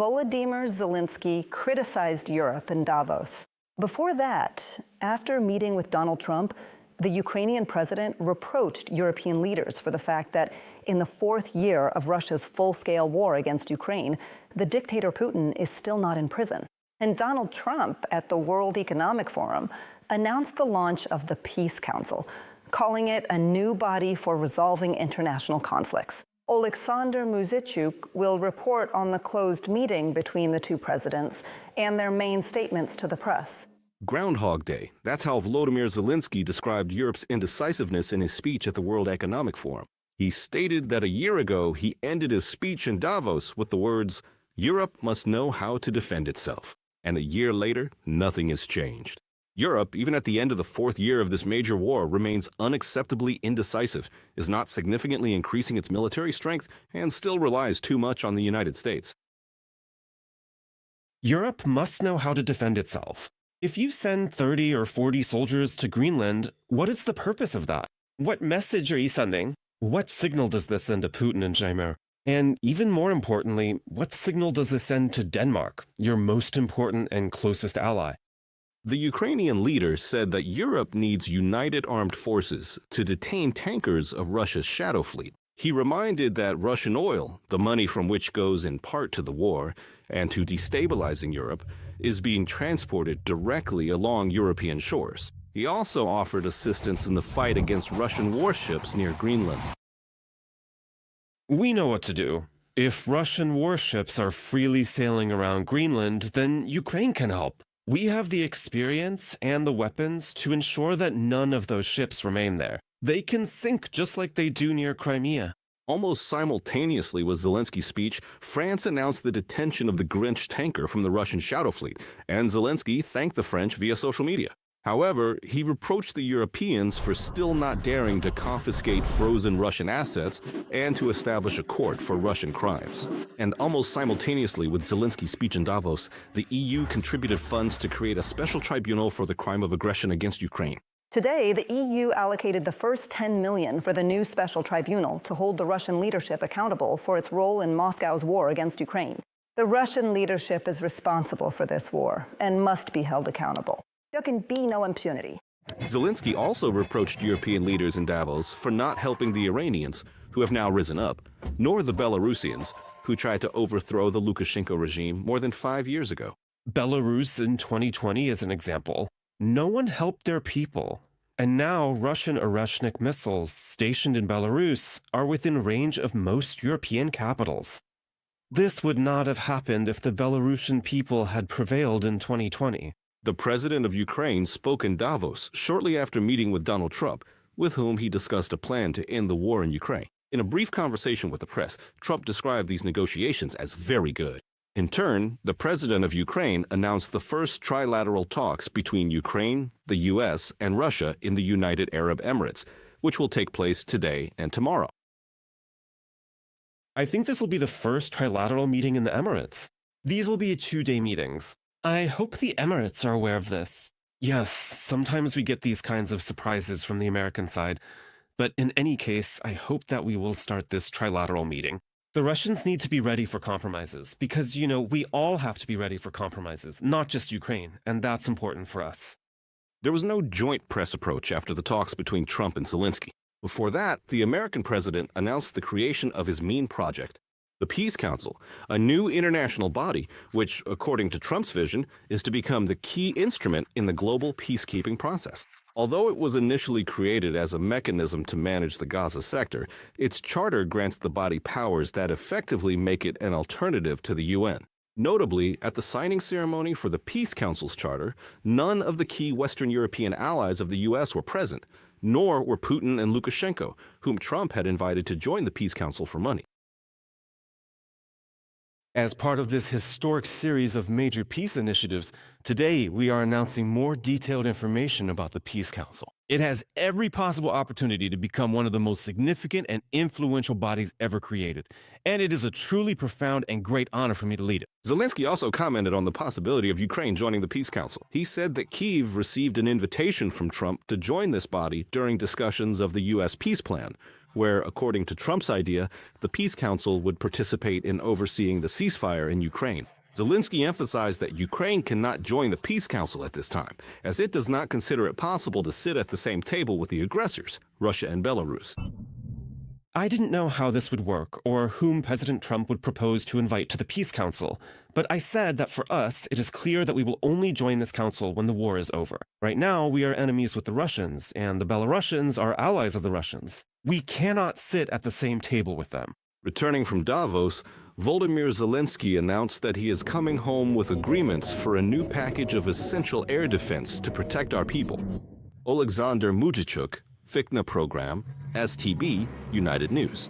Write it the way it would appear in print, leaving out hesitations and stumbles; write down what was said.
Volodymyr Zelensky criticized Europe in Davos. Before that, after meeting with Donald Trump, the Ukrainian president reproached European leaders for the fact that in the fourth year of Russia's full-scale war against Ukraine, the dictator Putin is still not in prison. And Donald Trump, at the World Economic Forum, announced the launch of the Peace Council, calling it a new body for resolving international conflicts. Oleksandr Muzychuk will report on the closed meeting between the two presidents and their main statements to the press. Groundhog Day. That's how Volodymyr Zelensky described Europe's indecisiveness in his speech at the World Economic Forum. He stated that a year ago he ended his speech in Davos with the words, "Europe must know how to defend itself." And a year later, nothing has changed. Europe, even at the end of the fourth year of this major war, remains unacceptably indecisive, is not significantly increasing its military strength, and still relies too much on the United States. Europe must know how to defend itself. If you send 30 or 40 soldiers to Greenland, what is the purpose of that? What message are you sending? What signal does this send to Putin and Jaimir? And even more importantly, what signal does this send to Denmark, your most important and closest ally? The Ukrainian leader said that Europe needs united armed forces to detain tankers of Russia's shadow fleet. He reminded that Russian oil, the money from which goes in part to the war and to destabilizing Europe, is being transported directly along European shores. He also offered assistance in the fight against Russian warships near Greenland. We know what to do. If Russian warships are freely sailing around Greenland, then Ukraine can help. We have the experience and the weapons to ensure that none of those ships remain there. They can sink just like they do near Crimea. Almost simultaneously with Zelensky's speech, France announced the detention of the Grinch tanker from the Russian shadow fleet, and Zelensky thanked the French via social media. However, he reproached the Europeans for still not daring to confiscate frozen Russian assets and to establish a court for Russian crimes. And almost simultaneously with Zelensky's speech in Davos, the EU contributed funds to create a special tribunal for the crime of aggression against Ukraine. Today, the EU allocated the first $10 million for the new special tribunal to hold the Russian leadership accountable for its role in Moscow's war against Ukraine. The Russian leadership is responsible for this war and must be held accountable. There can be no impunity. Zelensky also reproached European leaders in Davos for not helping the Iranians, who have now risen up, nor the Belarusians, who tried to overthrow the Lukashenko regime more than 5 years ago. Belarus in 2020 is an example. No one helped their people. And now Russian Oreshnik missiles stationed in Belarus are within range of most European capitals. This would not have happened if the Belarusian people had prevailed in 2020. The president of Ukraine spoke in Davos shortly after meeting with Donald Trump, with whom he discussed a plan to end the war in Ukraine. In a brief conversation with the press, Trump described these negotiations as very good. In turn, the president of Ukraine announced the first trilateral talks between Ukraine, the U.S., and Russia in the United Arab Emirates, which will take place today and tomorrow. I think this will be the first trilateral meeting in the Emirates. These will be 2-day meetings. I hope the Emirates are aware of this. Yes, sometimes we get these kinds of surprises from the American side, but in any case, I hope that we will start this trilateral meeting. The Russians need to be ready for compromises because, we all have to be ready for compromises, not just Ukraine, and that's important for us. There was no joint press approach after the talks between Trump and Zelensky. Before that, the American president announced the creation of his main project, the Peace Council, a new international body which, according to Trump's vision, is to become the key instrument in the global peacekeeping process. Although it was initially created as a mechanism to manage the Gaza sector, its charter grants the body powers that effectively make it an alternative to the UN. Notably, at the signing ceremony for the Peace Council's charter, none of the key Western European allies of the U.S. were present, nor were Putin and Lukashenko, whom Trump had invited to join the Peace Council for money. As part of this historic series of major peace initiatives, today we are announcing more detailed information about the Peace Council. It has every possible opportunity to become one of the most significant and influential bodies ever created, and it is a truly profound and great honor for me to lead it. Zelensky also commented on the possibility of Ukraine joining the Peace Council. He said that Kyiv received an invitation from Trump to join this body during discussions of the U.S. peace plan, where, according to Trump's idea, the Peace Council would participate in overseeing the ceasefire in Ukraine. Zelensky emphasized that Ukraine cannot join the Peace Council at this time, as it does not consider it possible to sit at the same table with the aggressors, Russia and Belarus. I didn't know how this would work, or whom President Trump would propose to invite to the Peace Council, but I said that for us, it is clear that we will only join this council when the war is over. Right now, we are enemies with the Russians, and the Belarusians are allies of the Russians. We cannot sit at the same table with them. Returning from Davos, Volodymyr Zelensky announced that he is coming home with agreements for a new package of essential air defense to protect our people. Alexander Mujichuk, Fikna Program, STB, United News.